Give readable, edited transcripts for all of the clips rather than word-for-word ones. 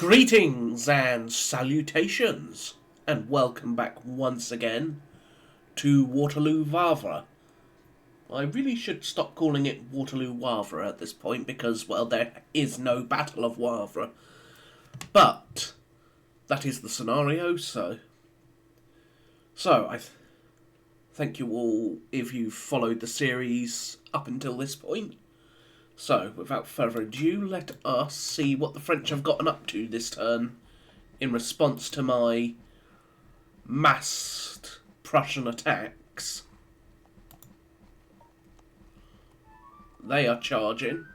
Greetings and salutations, and welcome back once again to Waterloo and Wavre. I really should stop calling it Waterloo and Wavre at this point because, well, there is no Battle of Wavre. But that is the scenario, so I thank you all if you've followed the series up until this point. So, without further ado, let us see what the French have gotten up to this turn in response to my massed Prussian attacks. They are charging.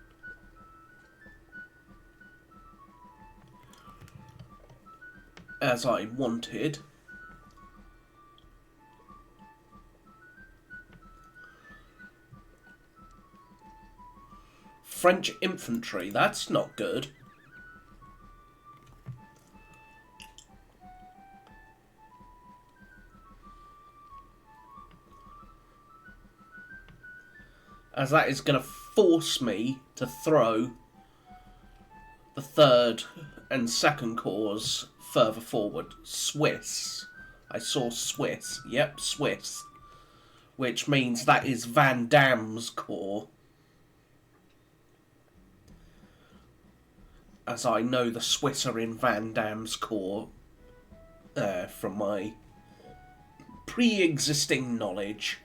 As I wanted. French infantry, that's not good. As that is going to force me to throw the third and second corps further forward. Swiss. I saw Swiss. Yep, Swiss. Which means that is Van Damme's corps. As I know the Swiss are in Van Damme's corps from my pre-existing knowledge.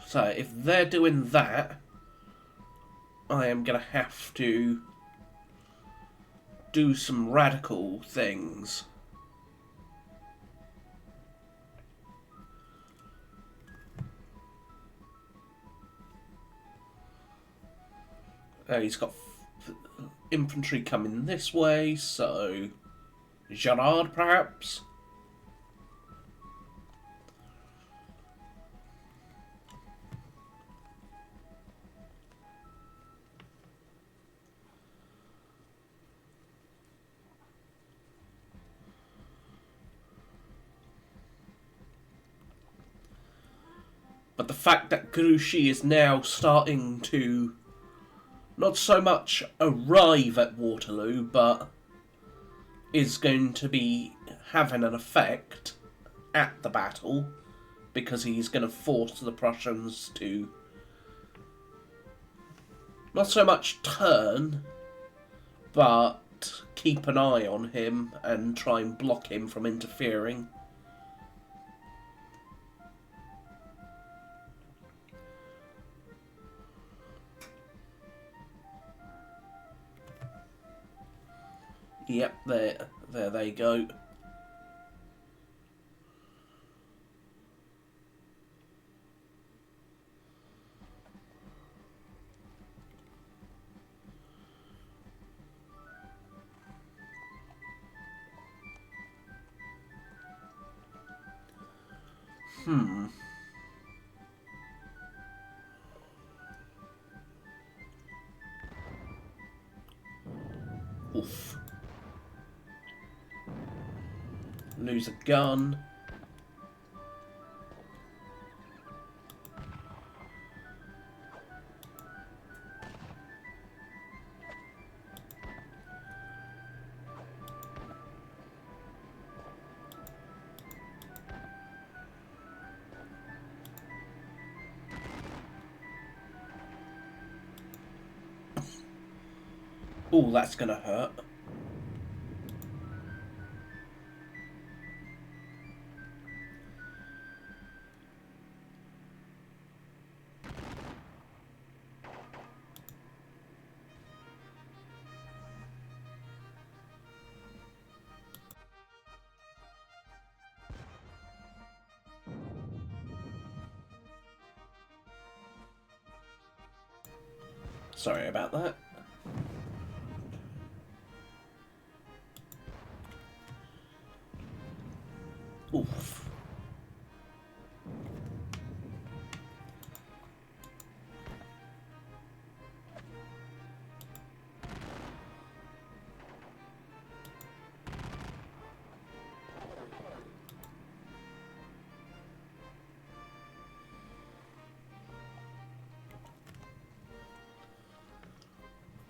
So if they're doing that, I am going to have to do some radical things. He's got infantry coming this way, so Gerard perhaps? But the fact that Grouchy is now starting to not so much arrive at Waterloo, but is going to be having an effect at the battle, because he's going to force the Prussians to not so much turn, but keep an eye on him and try and block him from interfering. Yep, there they go. Oof. Lose a gun. Ooh, that's gonna hurt. Sorry about that. Oof.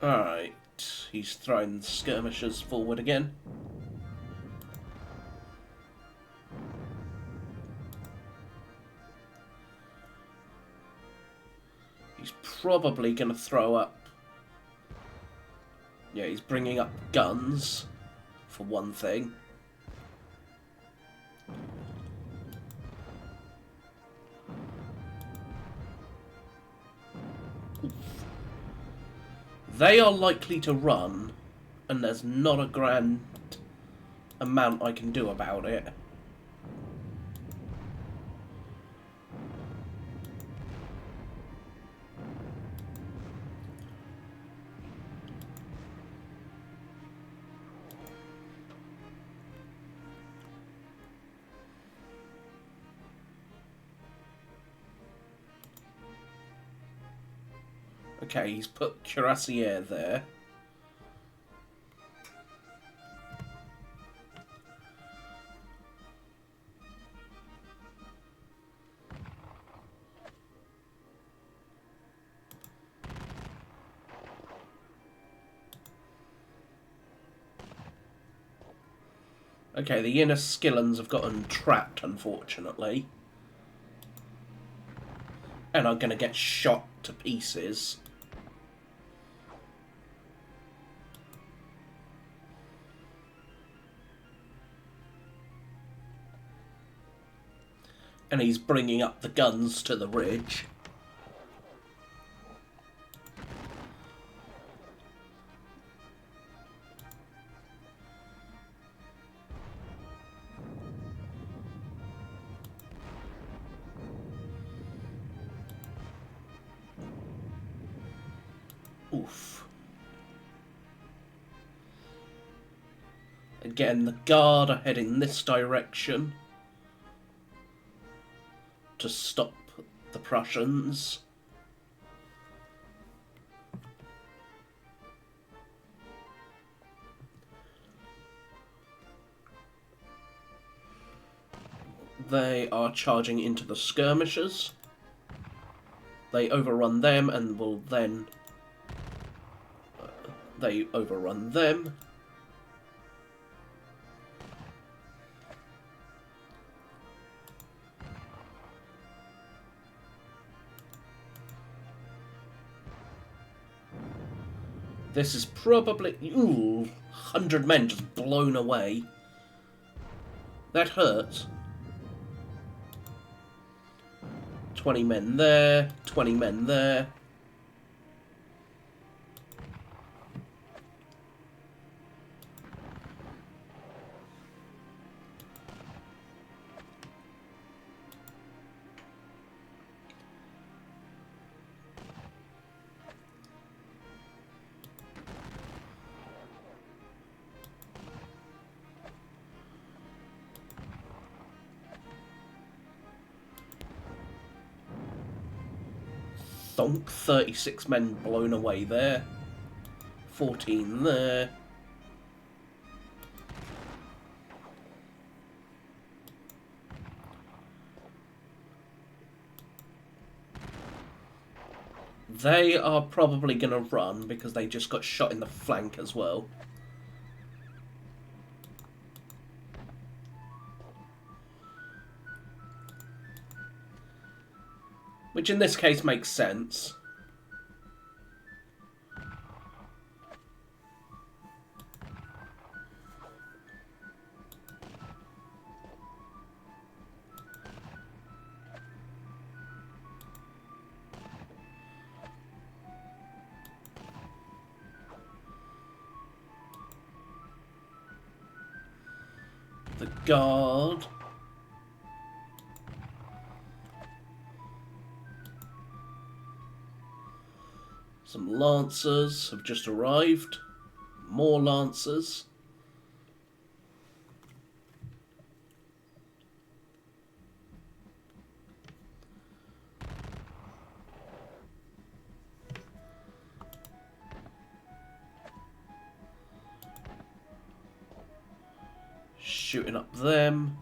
Alright, he's throwing skirmishers forward again. He's probably going to throw up... Yeah, he's bringing up guns, for one thing. Oof. They are likely to run, and there's not a grand amount I can do about it. Okay, he's put Cuirassier there. Okay, the inner Skillans have gotten trapped, unfortunately. And are going to get shot to pieces. And he's bringing up the guns to the ridge. Oof. Again, the Guard are heading this direction to stop the Prussians. They are charging into the skirmishers. They overrun them and will then... they overrun them. This is probably... Ooh, 100 men just blown away. That hurts. 20 men there, 20 men there. Thonk, 36 men blown away there. 14 there. They are probably going to run because they just got shot in the flank as well. Which in this case makes sense. The Guard. Some Lancers have just arrived. More Lancers. Shooting up them.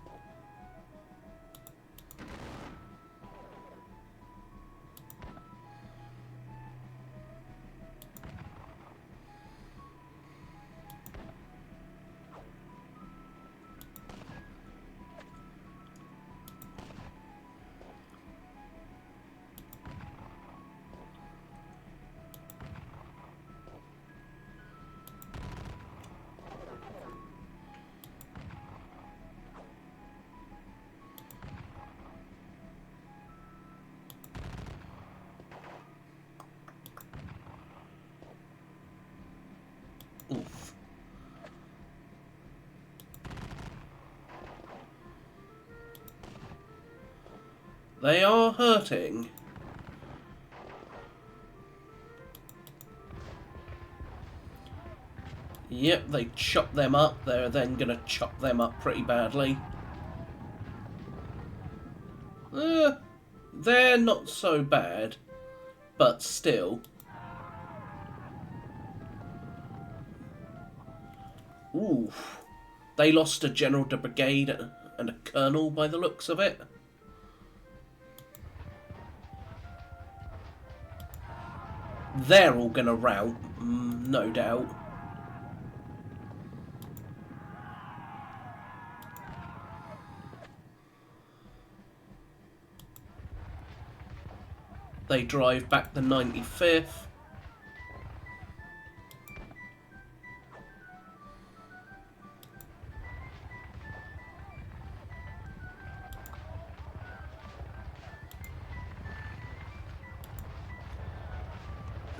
Oof. They are hurting. Yep, they chop them up. They're then going to chop them up pretty badly. They're not so bad, but still. Ooh. They lost a general de brigade and a colonel by the looks of it. They're all going to rout, no doubt. They drive back the 95th.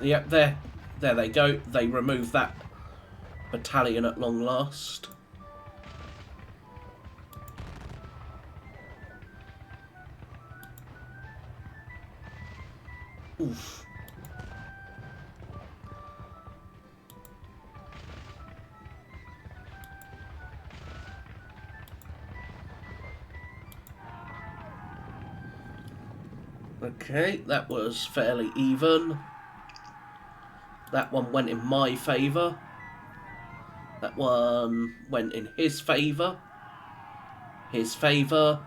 Yep, there they go. They remove that battalion at long last. Oof. Okay, that was fairly even. That one went in my favour. That one went in his favour. His favour.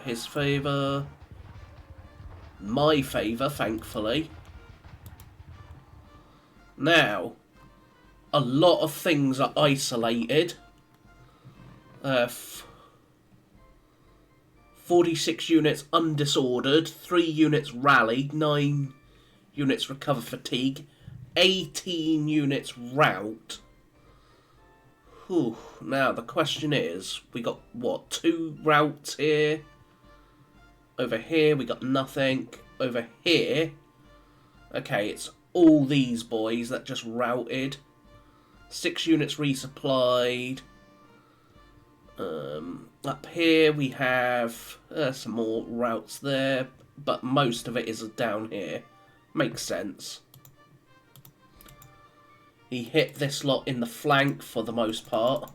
His favour. My favour, thankfully. Now, a lot of things are isolated. 46 units undisordered, 3 units rallied, 9 units recover fatigue, 18 units rout. Whew. Now the question is, we got what, 2 routs here? Over here we got nothing. Over here, okay, it's all these boys that just routed. 6 units resupplied. Up here we have some more routes there, but most of it is down here. Makes sense. He hit this lot in the flank for the most part.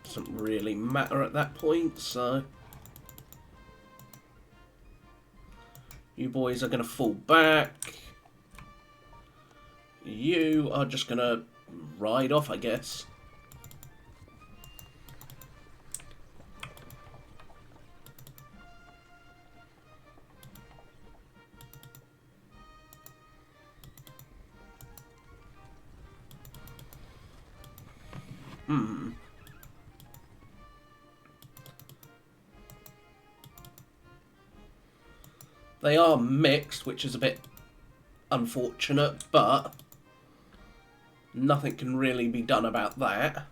Doesn't really matter at that point, so you boys are going to fall back. You are just going to ride off, I guess. They are mixed, which is a bit unfortunate, but nothing can really be done about that.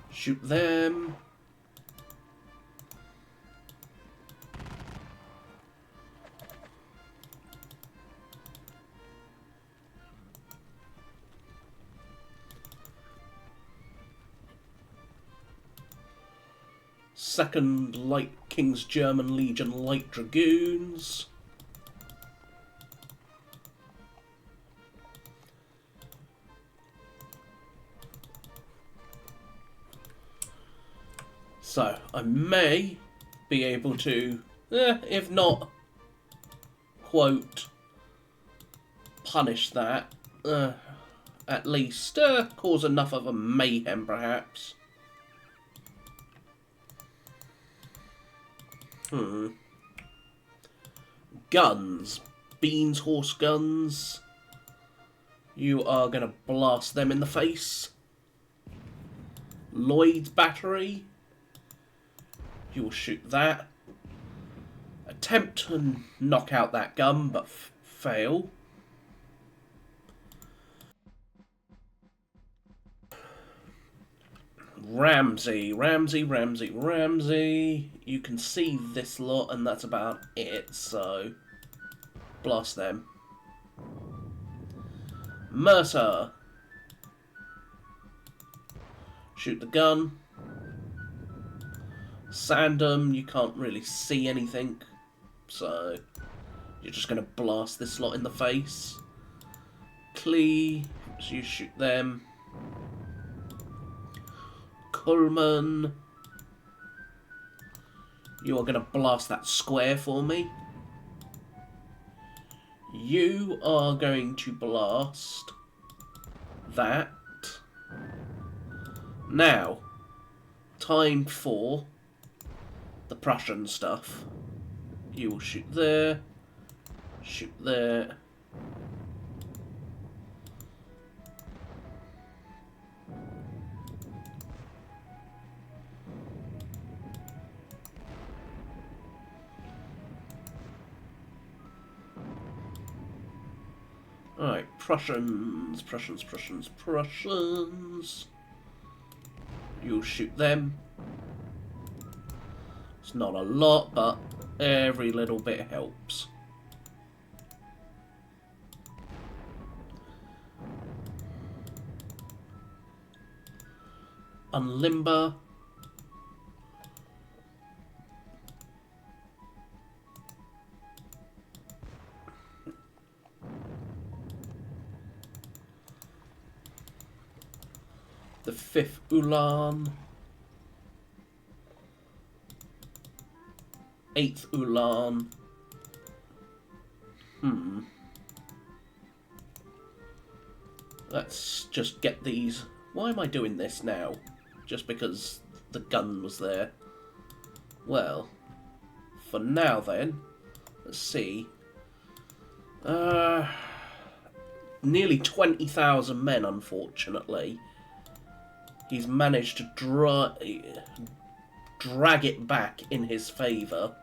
Shoot them. Second Light King's German Legion Light Dragoons. So, I may be able to, if not, quote, punish that, at least cause enough of a mayhem, perhaps. Guns. Bean's horse guns. You are going to blast them in the face. Lloyd's battery. You will shoot that. Attempt to knock out that gun, but fail. Ramsey. You can see this lot, and that's about it, so blast them. Mercer. Shoot the gun. Sandham, you can't really see anything, so you're just going to blast this lot in the face. Clee, so you shoot them. Coleman, you are going to blast that square for me. You are going to blast that. Now, time for the Prussian stuff. You will shoot there, shoot there. Alright, Prussians. You'll shoot them. It's not a lot, but every little bit helps. Unlimber. The 5th Ulan. 8th Ulan. Let's just get these. Why am I doing this now? Just because the gun was there. Well, for now then, let's see. Nearly 20,000 men, unfortunately. He's managed to drag it back in his favour.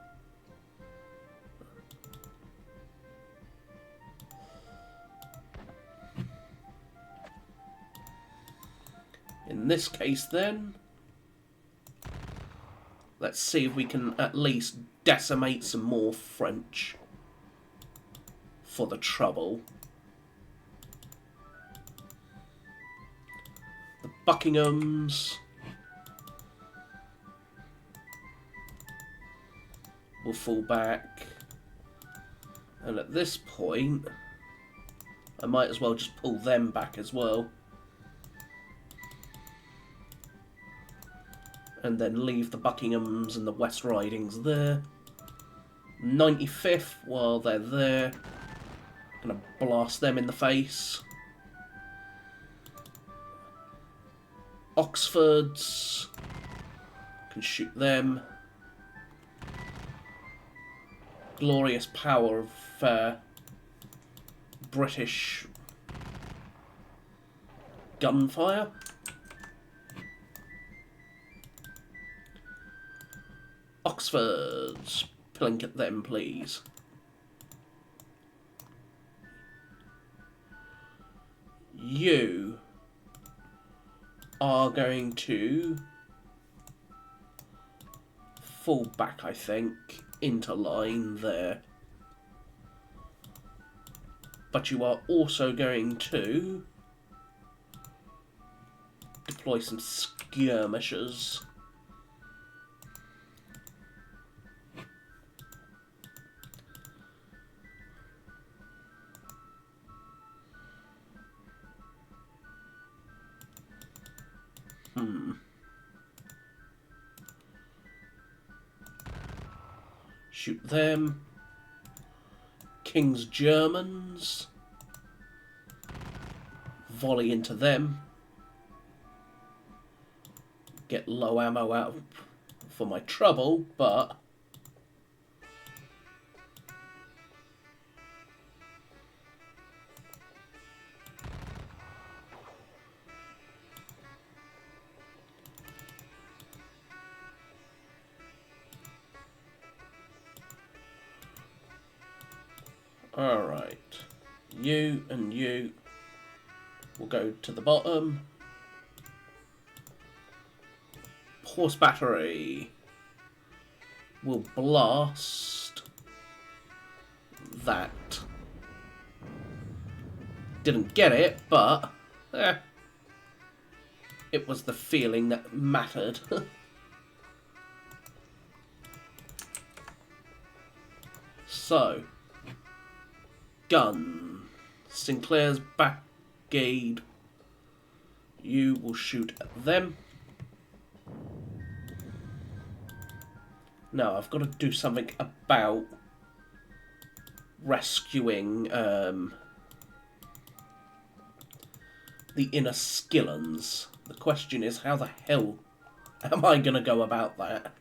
In this case then, let's see if we can at least decimate some more French for the trouble. The Buckinghams will fall back, and at this point I might as well just pull them back as well, and then leave the Buckinghams and the West Ridings there. 95th, while they're there, gonna blast them in the face. Oxfords, can shoot them. Glorious power of British gunfire. Oxfords, plink at them, please. You are going to fall back, I think, into line there. But you are also going to deploy some skirmishers. Shoot them. King's Germans. Volley into them. Get low ammo out for my trouble, but Alright. You and you will go to the bottom. Horse battery will blast that. Didn't get it, but it was the feeling that mattered. So, gun. Sinclair's backgate. You will shoot at them. Now, I've got to do something about rescuing the inner skillons. The question is, how the hell am I going to go about that?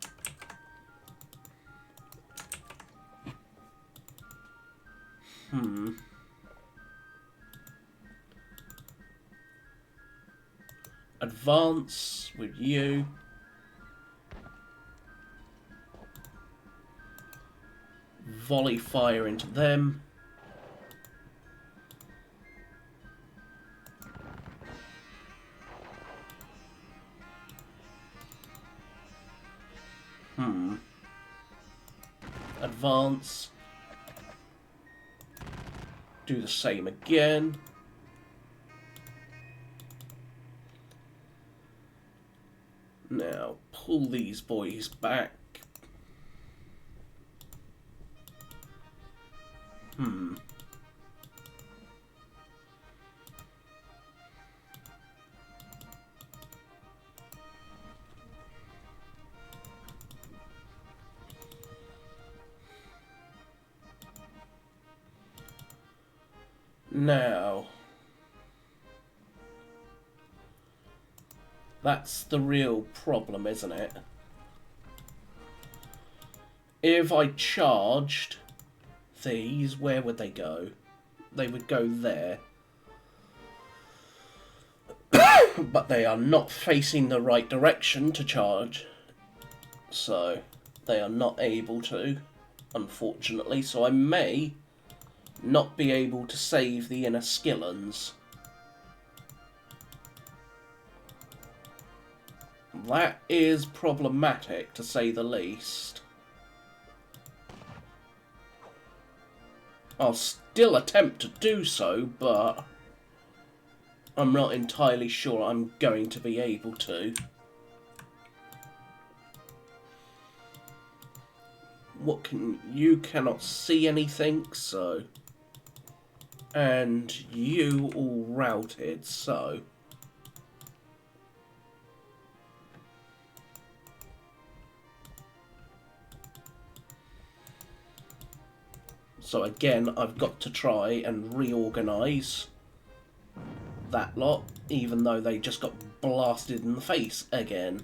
Advance with you. Volley fire into them. Advance. Do the same again. Now, pull these boys back. Now, that's the real problem, isn't it? If I charged these, where would they go? They would go there. But they are not facing the right direction to charge. So, they are not able to, unfortunately. So I may not be able to save the inner skillons. That is problematic, to say the least. I'll still attempt to do so, but I'm not entirely sure I'm going to be able to. What can... You cannot see anything, so... And you all routed, so... So again, I've got to try and reorganise that lot, even though they just got blasted in the face again.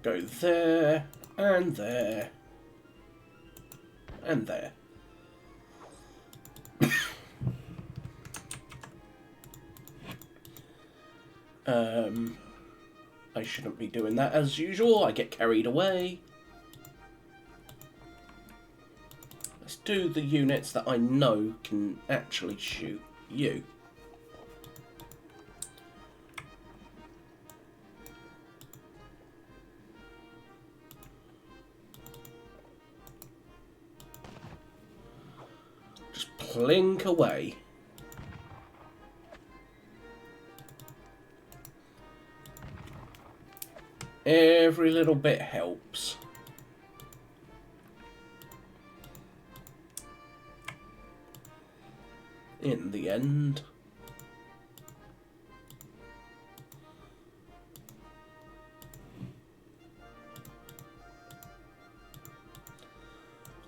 Go there, and there, and there. I shouldn't be doing that as usual. I get carried away. Let's do the units that I know can actually shoot you. Just plink away. Every little bit helps. In the end.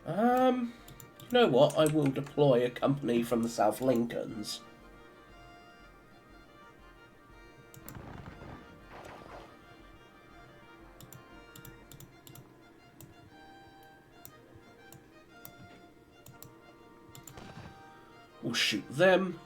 You know what? I will deploy a company from the South Lincolns. We'll shoot them.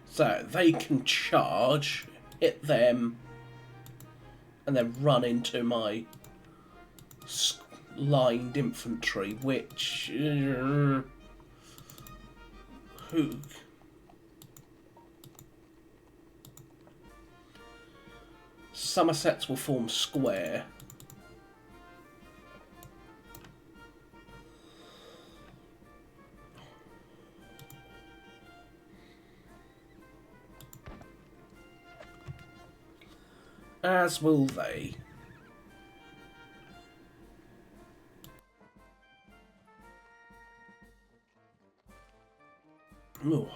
So they can charge, hit them, and then run into my lined infantry, which... who... Somersets will form square. As will they. Oh.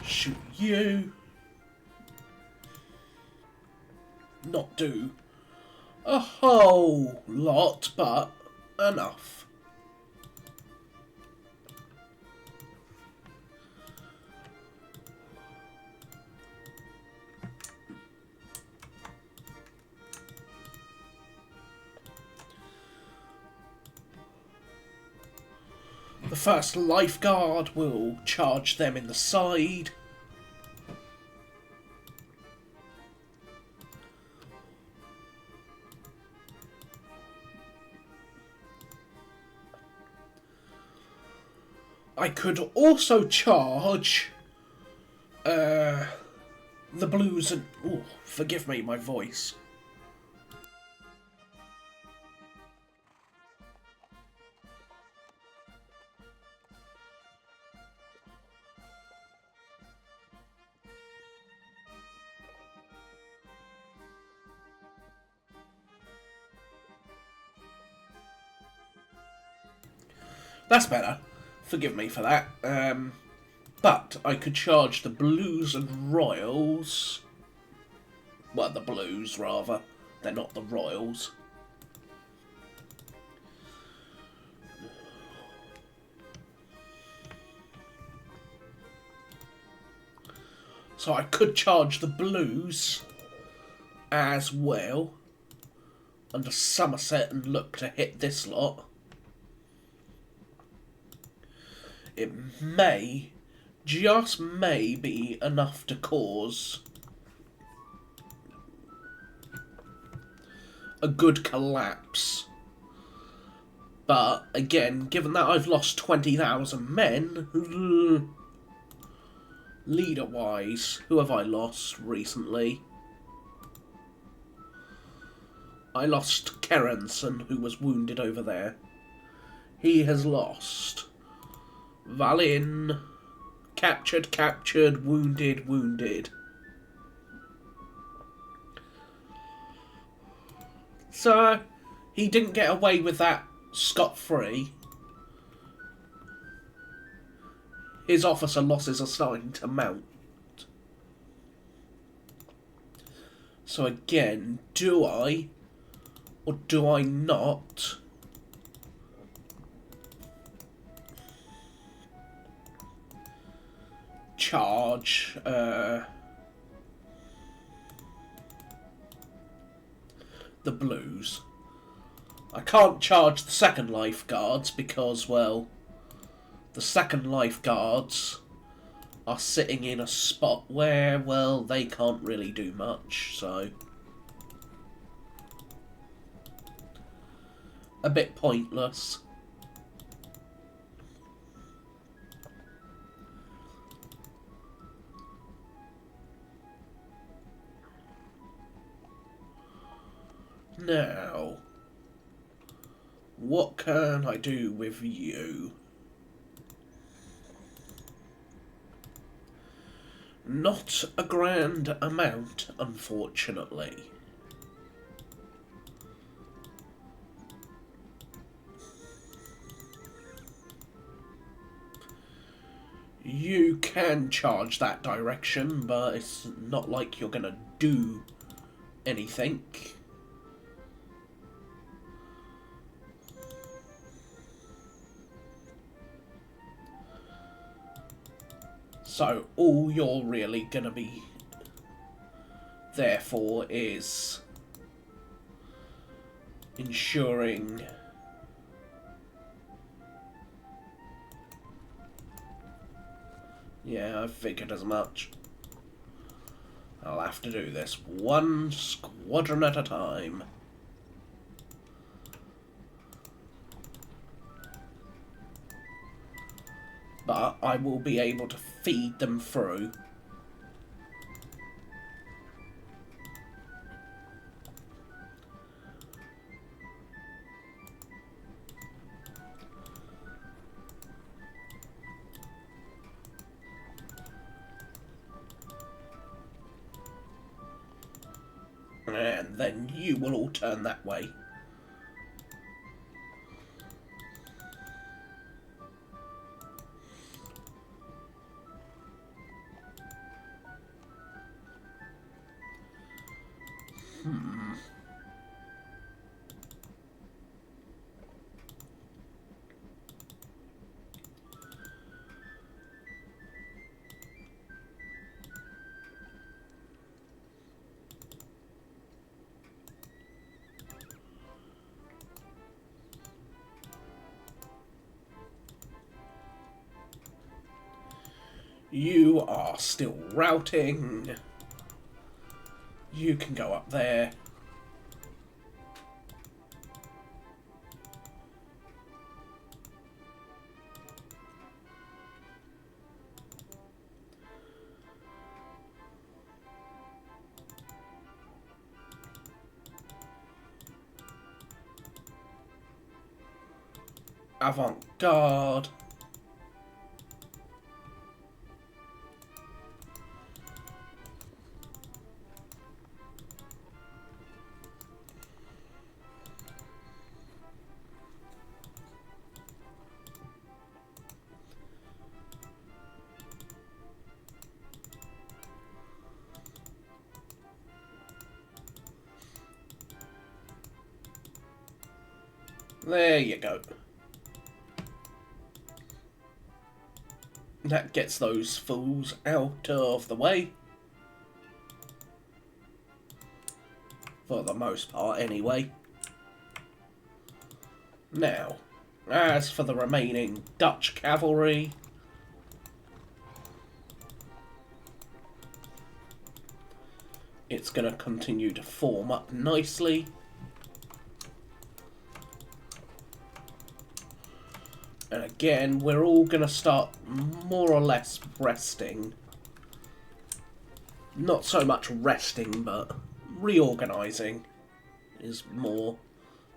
Shoot you. Not do a whole lot, but enough. The first lifeguard will charge them in the side. I could also charge the blues and... oh, forgive me, my voice. That's better. Forgive me for that. But I could charge the blues and royals. Well, the blues, rather. They're not the royals. So I could charge the blues as well under Somerset and look to hit this lot. It may, just may be enough to cause a good collapse. But again, given that I've lost 20,000 men, leader-wise, who have I lost recently? I lost Kerenson, who was wounded over there. He has lost Valin, captured, wounded. So, he didn't get away with that scot-free. His officer losses are starting to mount. So again, do I, or do I not, charge the blues? I can't charge the second lifeguards because, well, the second lifeguards are sitting in a spot where, well, they can't really do much, so... a bit pointless. Now, what can I do with you? Not a grand amount, unfortunately. You can charge that direction, but it's not like you're gonna do anything. So all you're really gonna be there for is ensuring I figured as much. I'll have to do this one squadron at a time. But I will be able to feed them through. And then you will all turn that way. You are still routing. You can go up there. Avant-garde. There you go. That gets those fools out of the way. For the most part, anyway. Now, as for the remaining Dutch cavalry, it's going to continue to form up nicely. And again, we're all going to start more or less resting. Not so much resting, but reorganising is more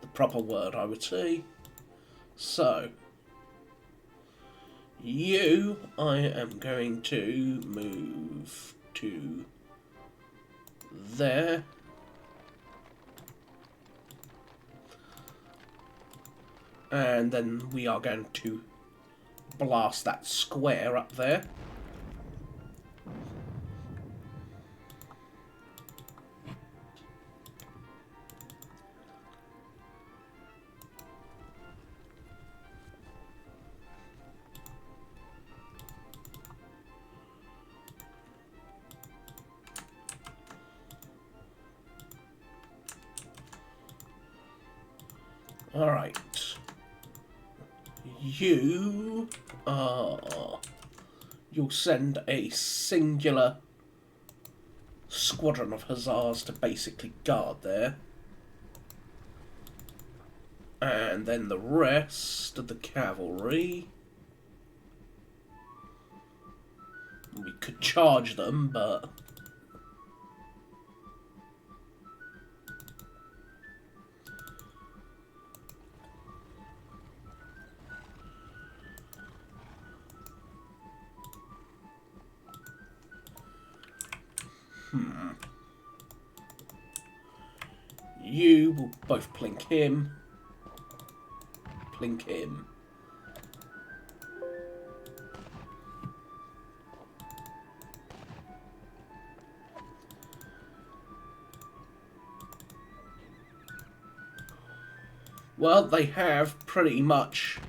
the proper word, I would say. So, you, I am going to move to there. And then we are going to blast that square up there. All right. You'll send a singular squadron of hussars to basically guard there. And then the rest of the cavalry. We could charge them, but... You will both plink him. Plink him. Well, they have pretty much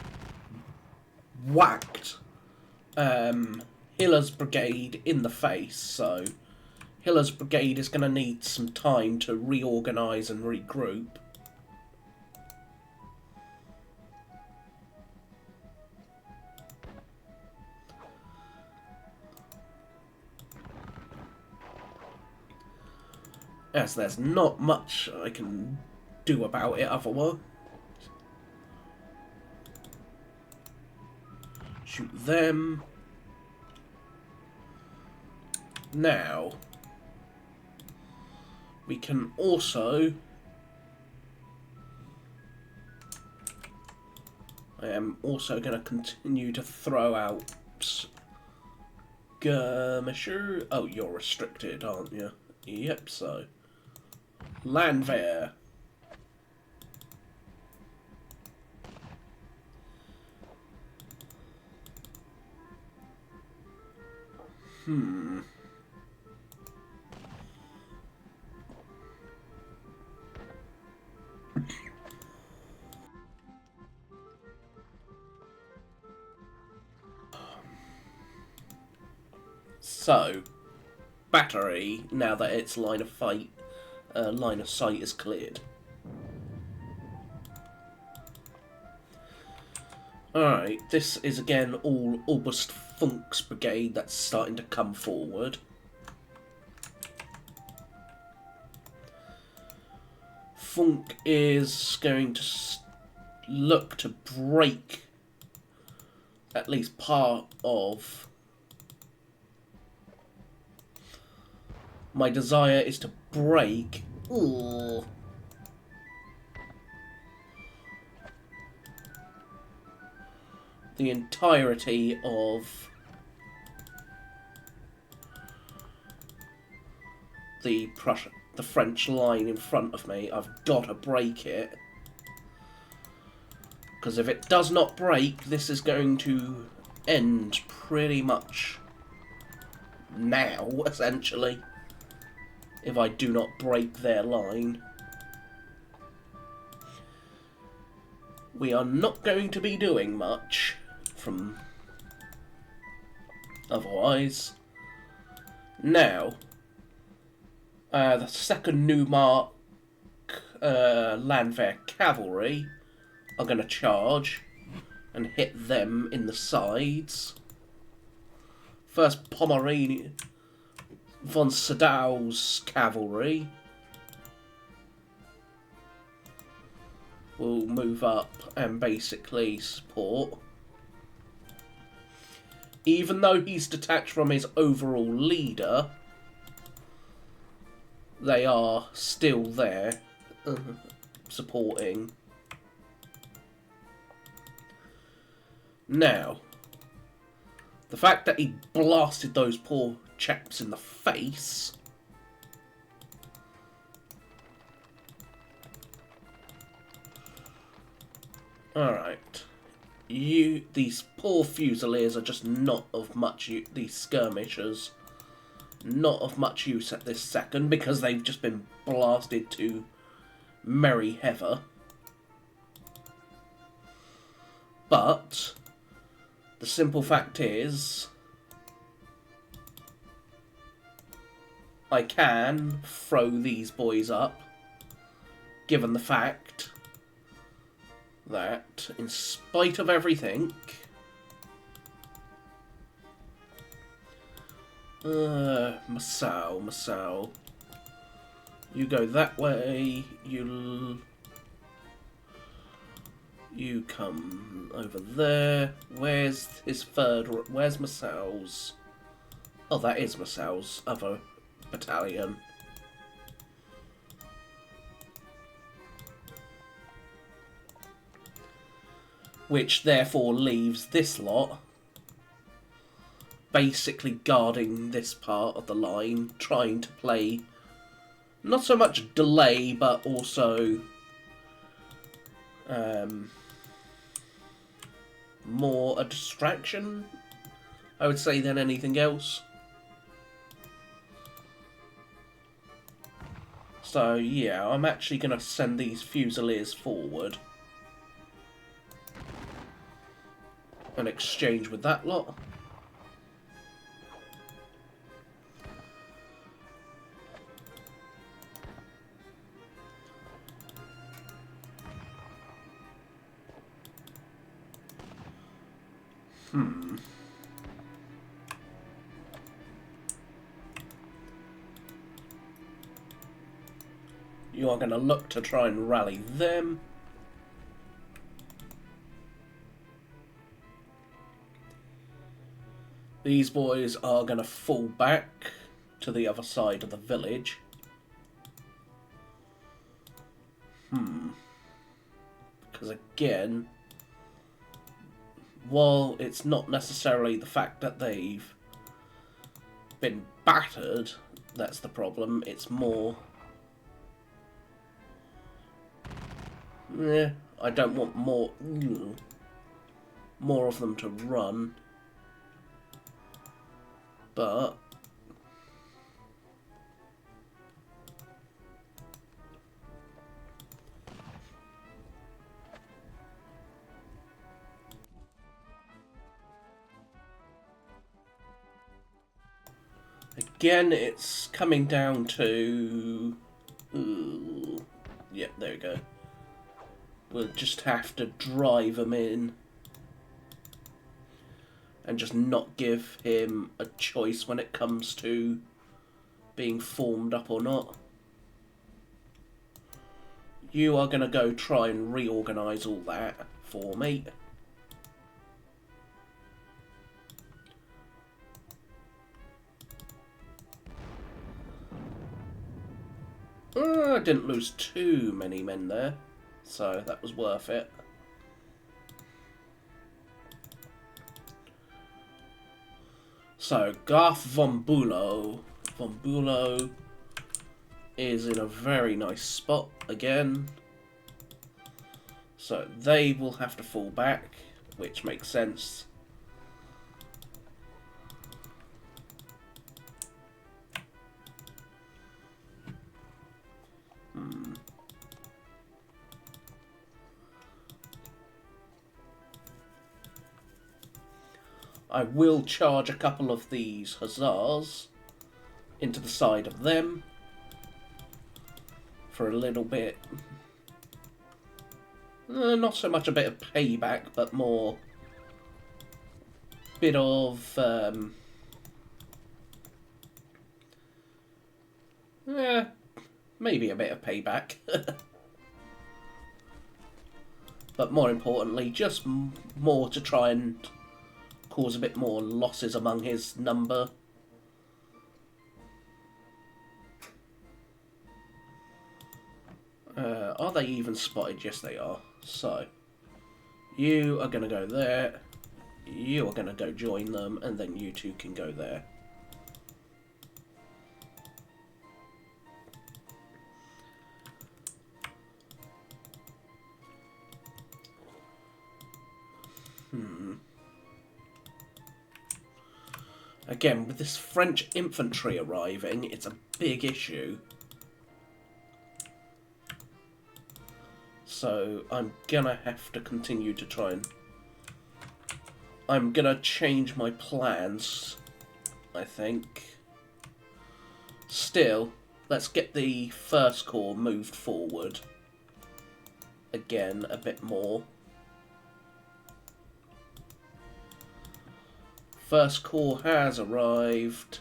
whacked Hiller's brigade in the face, so Hiller's brigade is going to need some time to reorganise and regroup. As there's not much I can do about it otherwise. Shoot them. Now, we can also... I am also going to continue to throw out skirmisher. Oh, you're restricted, aren't you? Yep, so. Landwehr. So, battery, now that its line of sight is cleared. Alright, this is again all August Funk's brigade that's starting to come forward. Funk is going to look to break at least part of... My desire is to break... Ooh. The entirety of the French line in front of me. I've got to break it. Because if it does not break, this is going to end pretty much now, essentially. If I do not break their line. We are not going to be doing much from otherwise. Now, the second Neumark Landwehr cavalry are going to charge and hit them in the sides. First Pomeranian von Sadow's cavalry will move up and basically support. Even though he's detached from his overall leader, they are still there, supporting. Now, the fact that he blasted those poor chaps in the face... Alright. These poor Fusiliers are just not of much use. These skirmishers, not of much use at this second because they've just been blasted to merry heather. But the simple fact is, I can throw these boys up, given the fact that, in spite of everything, Masao, you go that way, You come over there. Where's his third? Where's Massau's? Oh, that is Massau's other battalion. Which therefore leaves this lot basically guarding this part of the line, trying to play not so much delay, but also more a distraction, I would say, than anything else. So yeah, I'm actually going to send these Fusiliers forward and exchange with that lot. You are going to look to try and rally them. These boys are going to fall back to the other side of the village. Because again, while it's not necessarily the fact that they've been battered that's the problem, it's more... I don't want more of them to run. But again, it's coming down to... Yep, there we go. We'll just have to drive him in and just not give him a choice when it comes to being formed up or not. You are going to go try and reorganise all that for me. I didn't lose too many men there, so that was worth it. So, Garth von Bülow. Von Bülow is in a very nice spot again. So, they will have to fall back, which makes sense. I will charge a couple of these hussars into the side of them for a little bit. Not so much a bit of payback, but more bit of maybe a bit of payback. But more importantly, just more to try and cause a bit more losses among his number. Are they even spotted? Yes, they are. So, you are going to go there, you are going to go join them, and then you two can go there. Again, with this French infantry arriving, it's a big issue. So I'm gonna have to continue to try and... I'm gonna change my plans, I think. Still, let's get the First Corps moved forward. Again, a bit more. First Corps has arrived.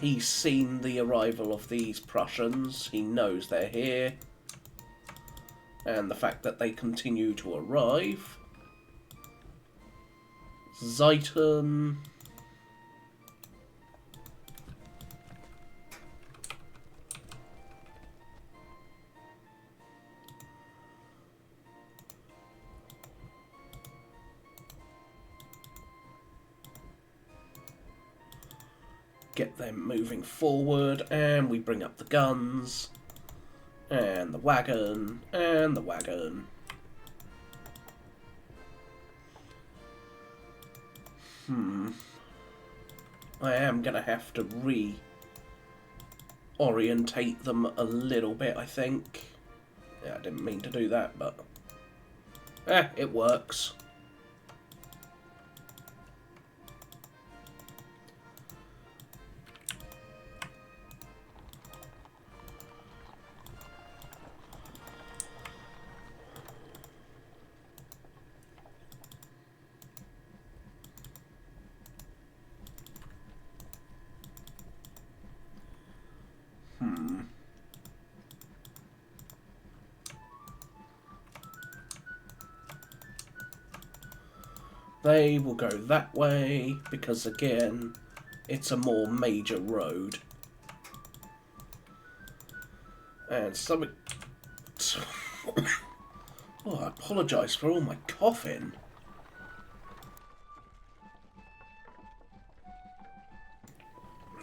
He's seen the arrival of these Prussians. He knows they're here. And the fact that they continue to arrive. Zeiton. Get them moving forward, and we bring up the guns, and the wagon, and the wagon. I am going to have to reorientate them a little bit, I think. Yeah, I didn't mean to do that, but... it works. They will go that way, because again, it's a more major road. And something... Oh, I apologise for all my coughing.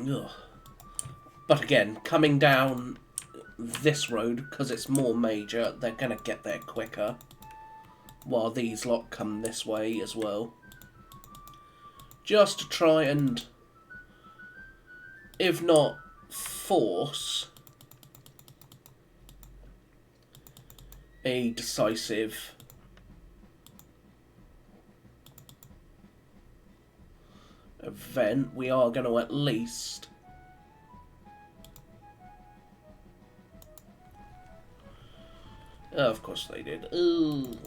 Ugh. But again, coming down this road, because it's more major, they're going to get there quicker. While these lot come this way as well. Just to try and, if not force, a decisive event, we are going to at least of course they did. Ooh.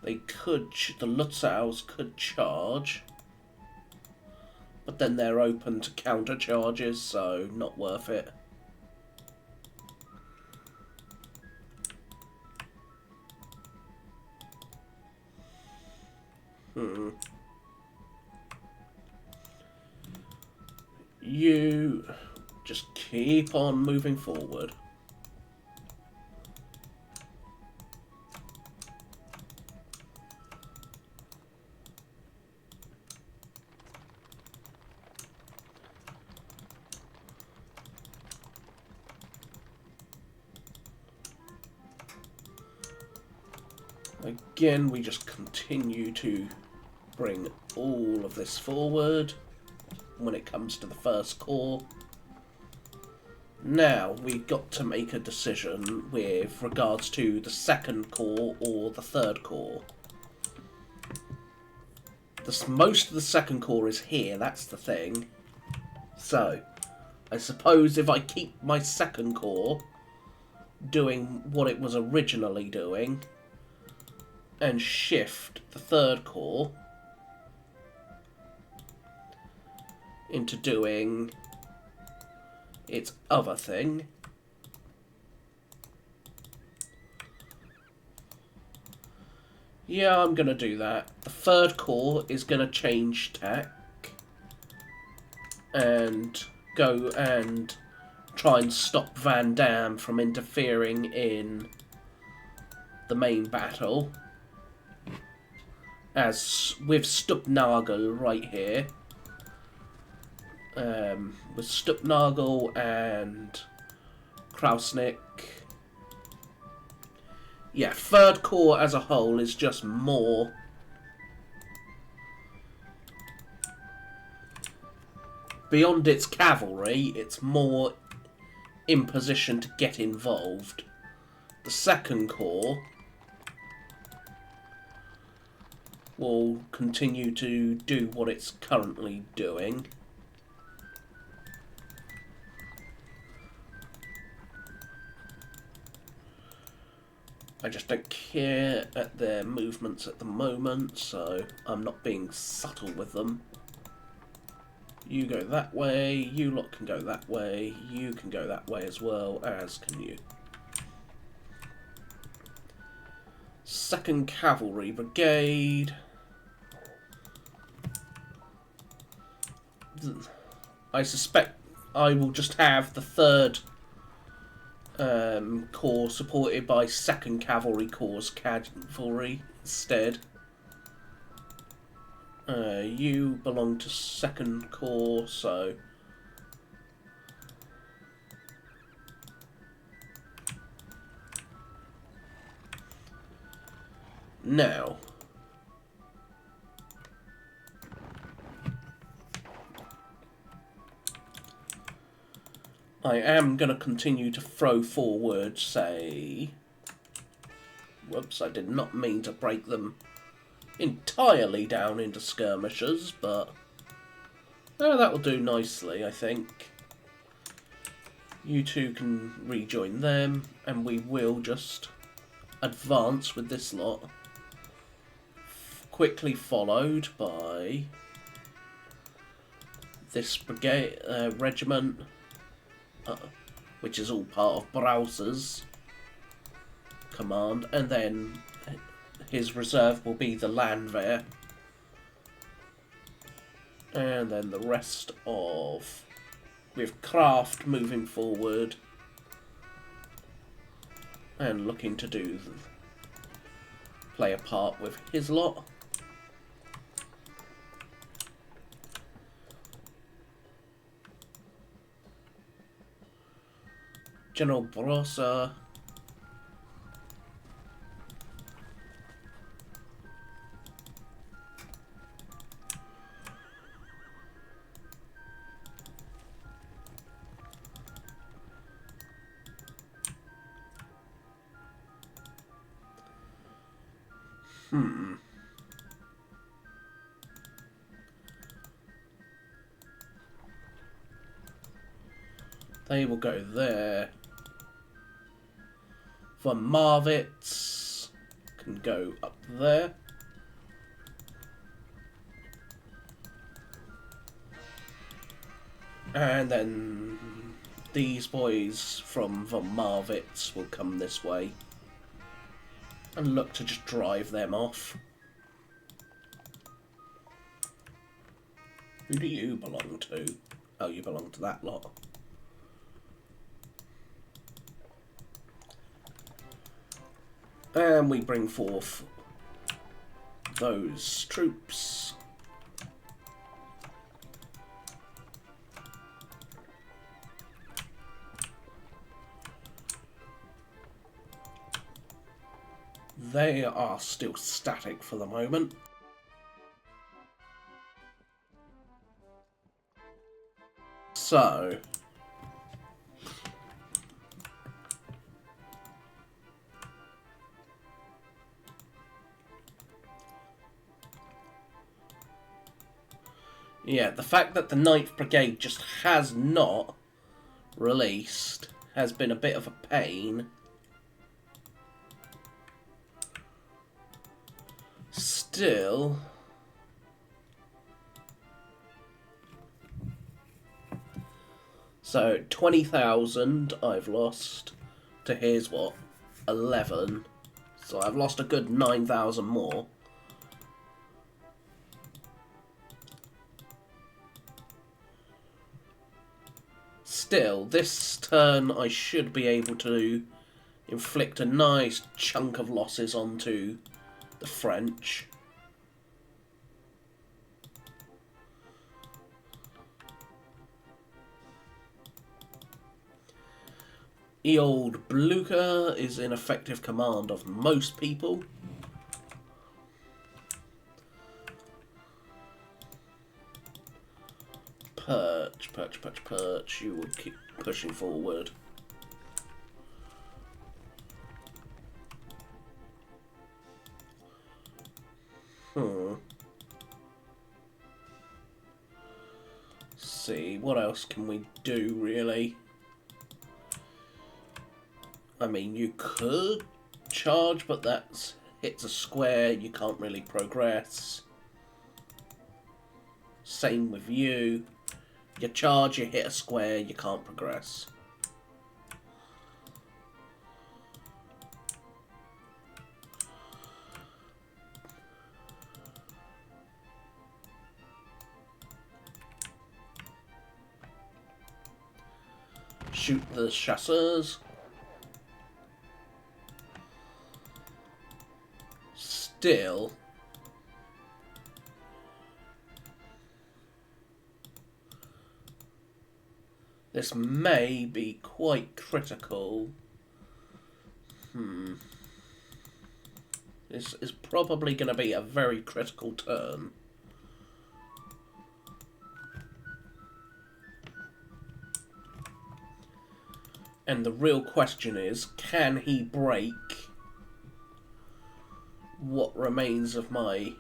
They could, the Lutzows could charge, but then they're open to counter charges, so not worth it. You just keep on moving forward. Again, we just continue to bring all of this forward when it comes to the first corps. Now, we've got to make a decision with regards to the second corps or the third corps. Most of the second corps is here, that's the thing. So, I suppose if I keep my second corps doing what it was originally doing, and shift the third corps into doing its other thing. Yeah, I'm going to do that. The third corps is going to change tack and go and try and stop Van Dam from interfering in the main battle. As with Stupnagel right here. With Stupnagel and Krausnik. Yeah, third corps as a whole is just more. Beyond its cavalry, it's more in position to get involved. The second corps will continue to do what it's currently doing. I just don't care at their movements at the moment, so I'm not being subtle with them. You go that way, you lot can go that way, you can go that way as well, as can you. 2nd Cavalry Brigade. I suspect I will just have the 3rd Corps supported by 2nd Cavalry Corps cavalry instead. You belong to 2nd Corps, so now I am going to continue to throw forward, say... Whoops, I did not mean to break them entirely down into skirmishers, but... that will do nicely, I think. You two can rejoin them, and we will just advance with this lot. Quickly followed by this brigade, regiment, which is all part of Browser's command, and then his reserve will be the Landwehr, and then the rest of, with Kraft moving forward and looking to play a part with his lot. General Brossa They will go there. Von Marwitz can go up there. And then these boys from Von Marwitz will come this way and look to just drive them off. Who do you belong to? Oh, you belong to that lot. And we bring forth those troops. They are still static for the moment. So... yeah, the fact that the 9th Brigade just has not released has been a bit of a pain. Still... so, 20,000 I've lost to here's what? 11. So I've lost a good 9,000 more. Still, this turn I should be able to inflict a nice chunk of losses onto the French. Old Blucher is in effective command of most people. Perch, you will keep pushing forward. See, what else can we do, really? I mean, you could charge, but that hits a square, you can't really progress. Same with you. You charge, you hit a square, you can't progress. shoot the chasseurs. Still, this may be quite critical. This is probably going to be a very critical turn. And the real question is, can he break what remains of my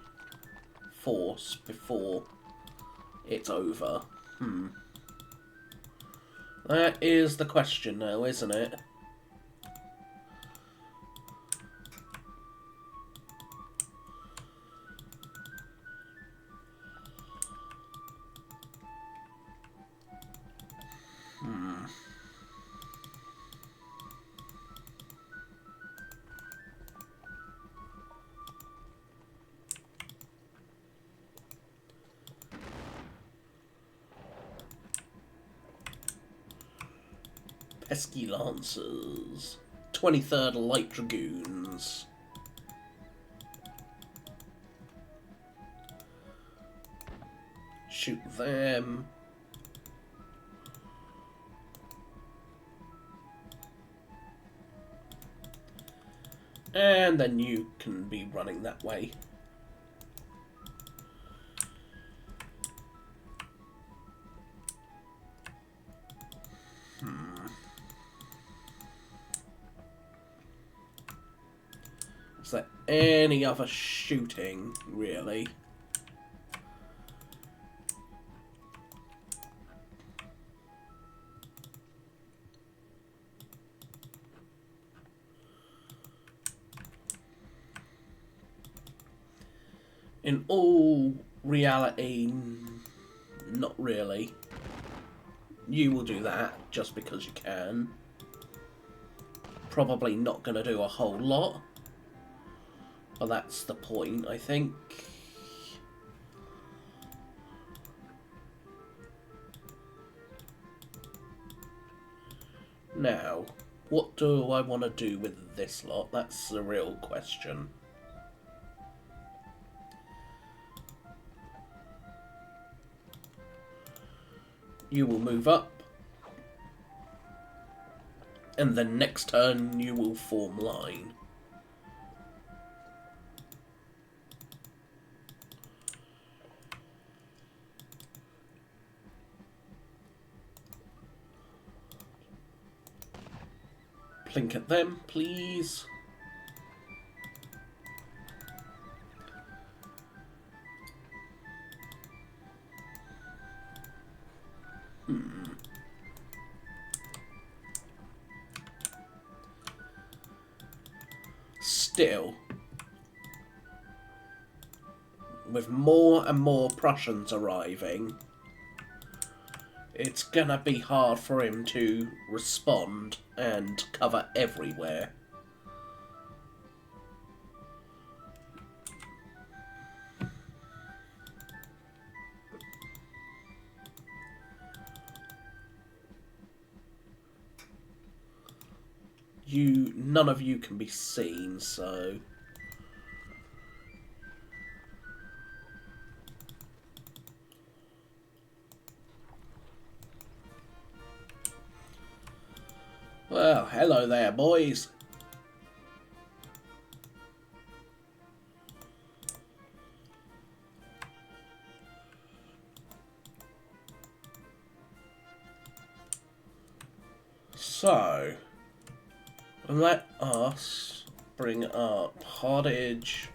force before it's over? That is the question now, isn't it? Pesky Lancers. 23rd Light Dragoons. Shoot them. And then you can be running that way. Is there any other shooting, really? In all reality, not really. You will do that just because you can. Probably not going to do a whole lot. But that's the point, I think. Now, what do I want to do with this lot? That's the real question. You will move up. And then next turn you will form line. Blink at them, please. Still, with more and more Prussians arriving, it's gonna be hard for him to respond and cover everywhere. None of you can be seen, so... Well, hello there, boys. So, let us bring up Hardage,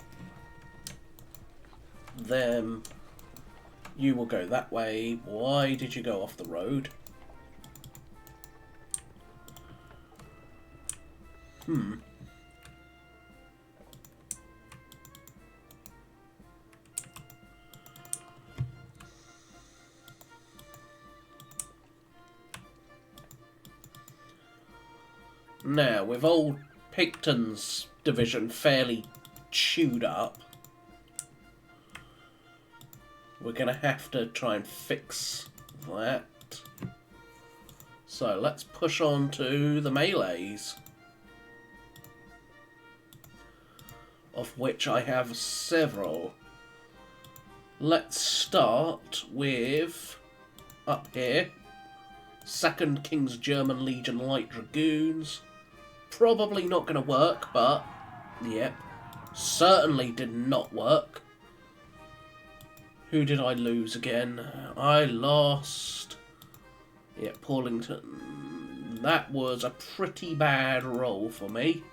them. You will go that way. Why did you go off the road? Now, with old Picton's division fairly chewed up, we're going to have to try and fix that. So let's push on to the melees, of which I have several. Let's start with, up here, 2nd King's German Legion Light Dragoons. Probably not going to work, but, yep, certainly did not work. Who did I lose again? I lost... yeah, Paulington. That was a pretty bad roll for me.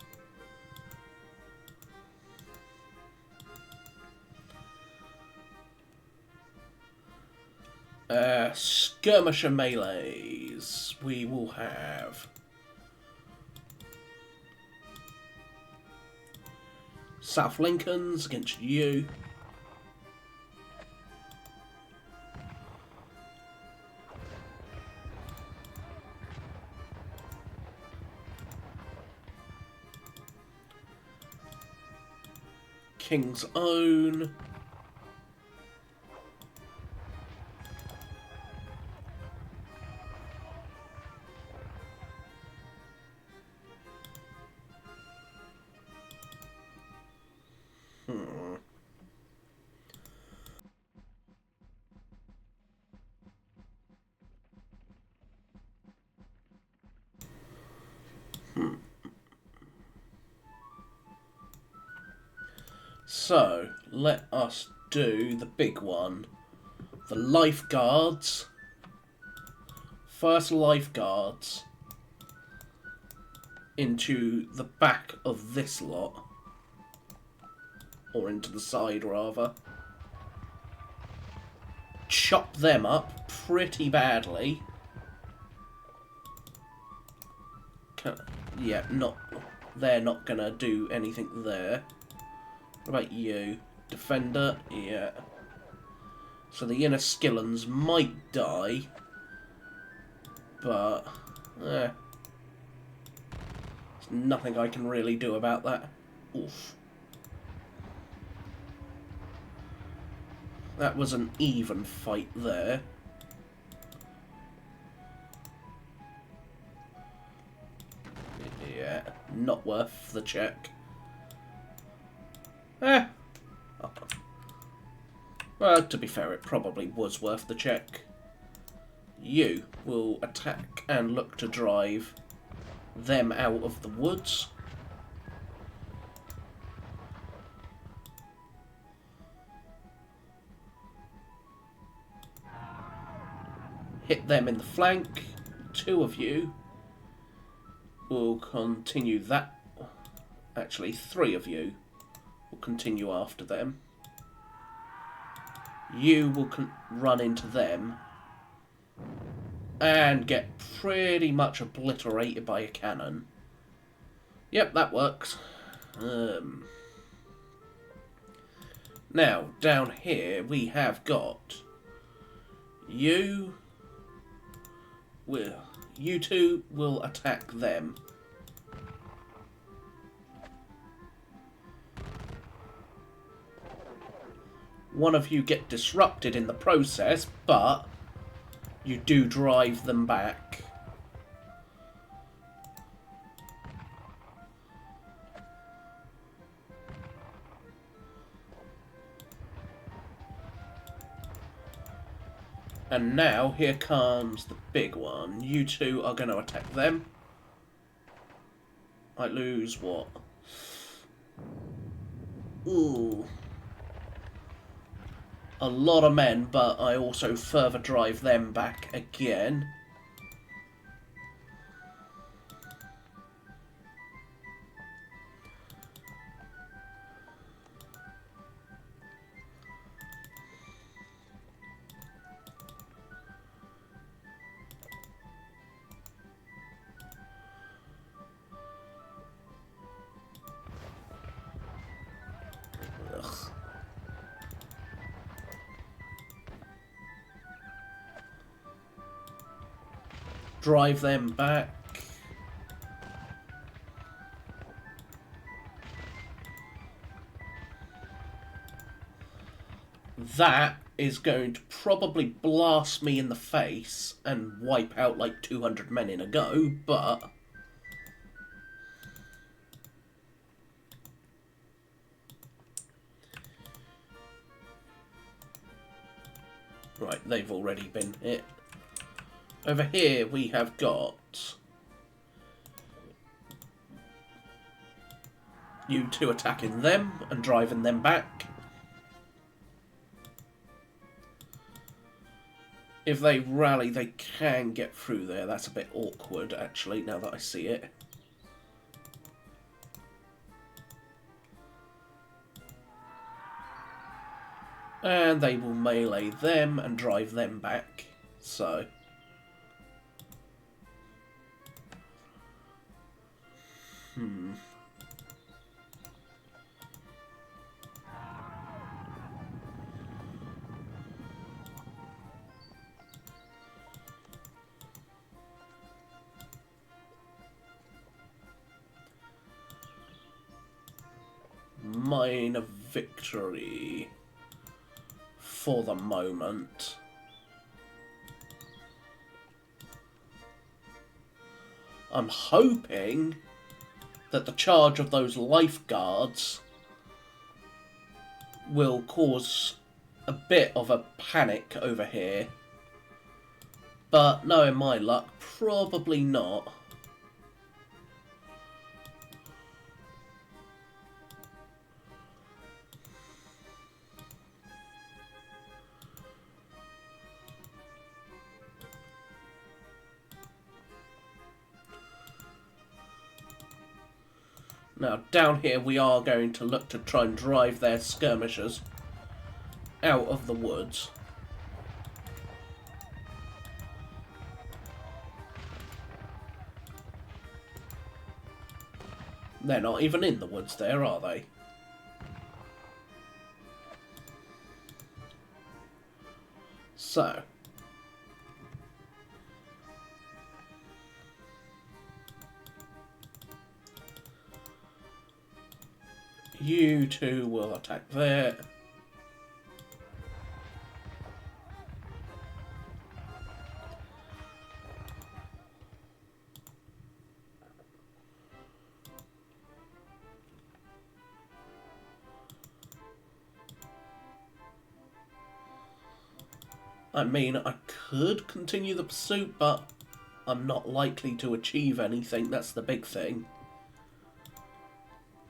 Skirmisher melees. We will have... South Lincolns against you. King's Own. So, let us do the big one. The lifeguards. First lifeguards into the back of this lot. Or into the side, rather. Chop them up pretty badly. Yeah, they're not gonna do anything there. What about you? Defender? Yeah. So the inner skillons might die. But... there's nothing I can really do about that. Oof. That was an even fight there. Yeah, not worth the check. Well, to be fair, it probably was worth the check. You will attack and look to drive them out of the woods. Hit them in the flank. 2 of you will continue that. Actually, 3 of you will continue after them. You will run into them and get pretty much obliterated by a cannon. Yep, that works. Now, down here we have got you. You 2 will attack them. One of you get disrupted in the process, but you do drive them back. And now, here comes the big one. You 2 are going to attack them. I lose what? Ooh. A lot of men, but I also further drive them back again. Drive them back. That is going to probably blast me in the face and wipe out like 200 men in a go, but right, they've already been hit. Over here we have got you two attacking them and driving them back. If they rally, they can get through there. That's a bit awkward, actually, now that I see it. And they will melee them and drive them back. So minor victory for the moment. I'm hoping that the charge of those lifeguards will cause a bit of a panic over here. But knowing my luck, probably not. Now, down here we are going to look to try and drive their skirmishers out of the woods. They're not even in the woods there, are they? So you two will attack there. I mean, I could continue the pursuit, but I'm not likely to achieve anything. That's the big thing.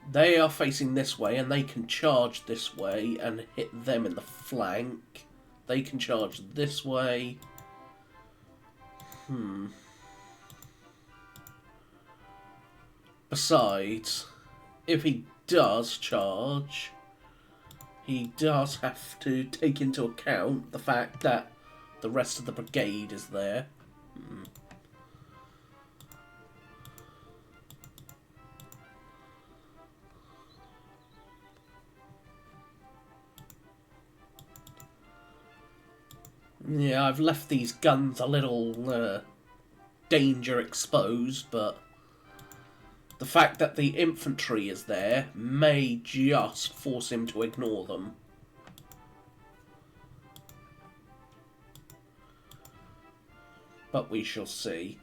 They are facing this way, and they can charge this way and hit them in the flank. They can charge this way. Besides, if he does charge, he does have to take into account the fact that the rest of the brigade is there. Yeah, I've left these guns a little danger exposed, but the fact that the infantry is there may just force him to ignore them. But we shall see.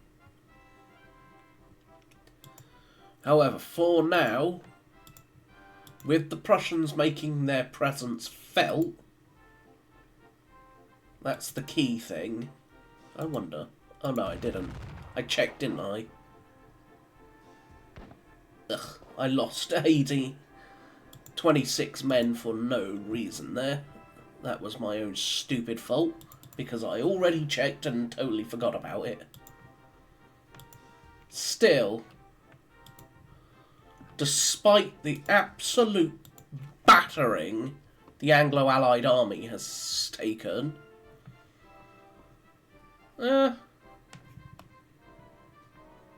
However, for now, with the Prussians making their presence felt, that's the key thing. I wonder. Oh no, I didn't. I checked, didn't I? Ugh, I lost 26 men for no reason there. That was my own stupid fault, because I already checked and totally forgot about it. Still, despite the absolute battering the Anglo-Allied army has taken,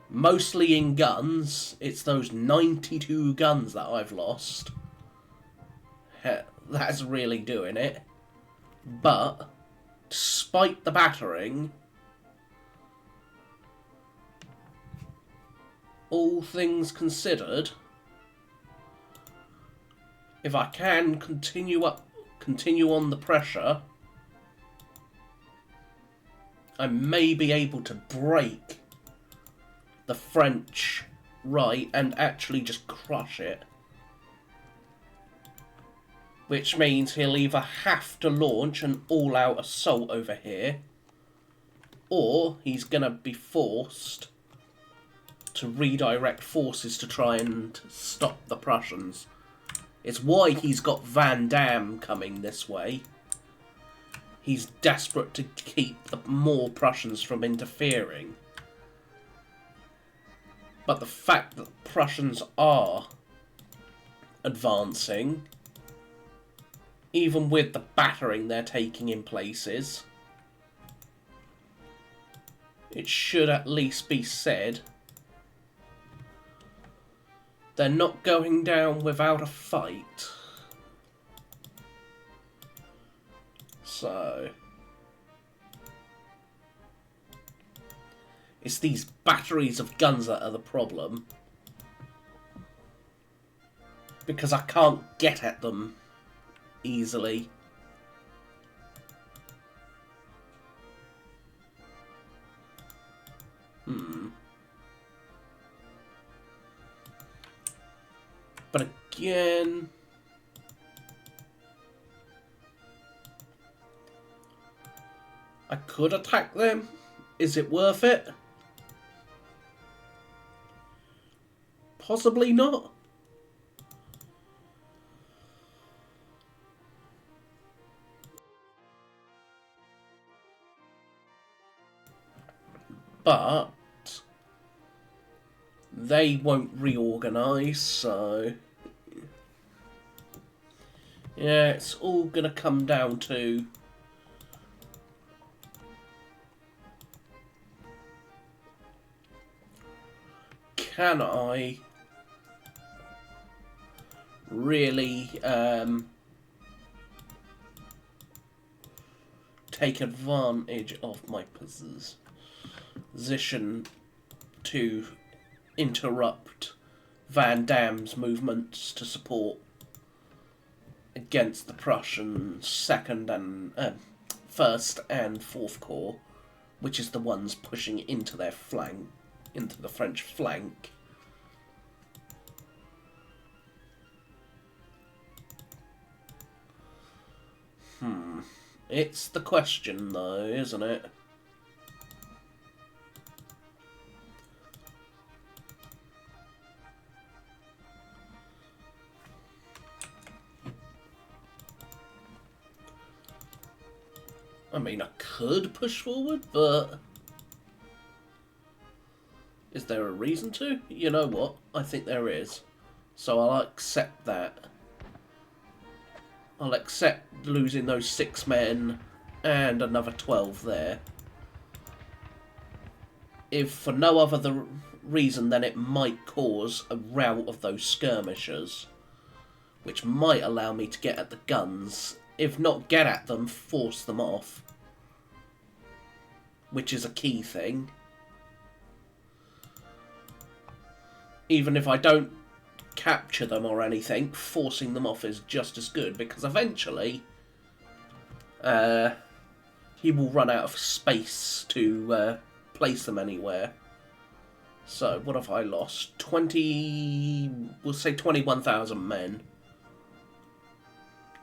mostly in guns, it's those 92 guns that I've lost. That's really doing it. But despite the battering, all things considered, if I can continue on the pressure I may be able to break the French right and actually just crush it. Which means he'll either have to launch an all-out assault over here, or he's going to be forced to redirect forces to try and stop the Prussians. It's why he's got Van Damme coming this way. He's desperate to keep the more Prussians from interfering. But the fact that the Prussians are advancing, even with the battering they're taking in places, it should at least be said they're not going down without a fight. So it's these batteries of guns that are the problem, because I can't get at them easily. But again, I could attack them. Is it worth it? Possibly not. But they won't reorganise, so yeah, it's all gonna come down to can I really take advantage of my position to interrupt Van Damme's movements to support against the Prussian second and first and fourth corps, which is the ones pushing into their flank, into the French flank. It's the question though, isn't it? I mean, I could push forward, but is there a reason to? You know what? I think there is. So I'll accept that. I'll accept losing those 6 men and another 12 there. If for no other reason than it might cause a rout of those skirmishers, which might allow me to get at the guns. If not get at them, force them off, which is a key thing. Even if I don't capture them or anything, forcing them off is just as good, because eventually he will run out of space to place them anywhere. So what have I lost? 20, we'll say 21,000 men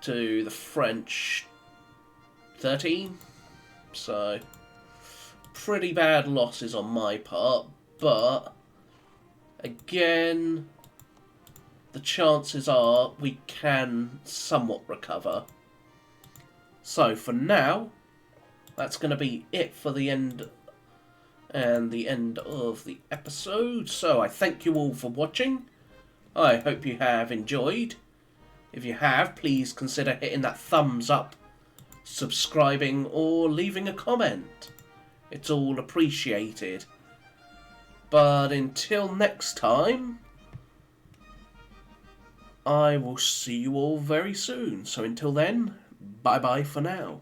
to the French 13. So pretty bad losses on my part, but again, the chances are we can somewhat recover. So for now, that's going to be it for the end and the end of the episode. So I thank you all for watching. I hope you have enjoyed. If you have, please consider hitting that thumbs up, subscribing, or leaving a comment. It's all appreciated. But until next time, I will see you all very soon. So until then, bye-bye for now.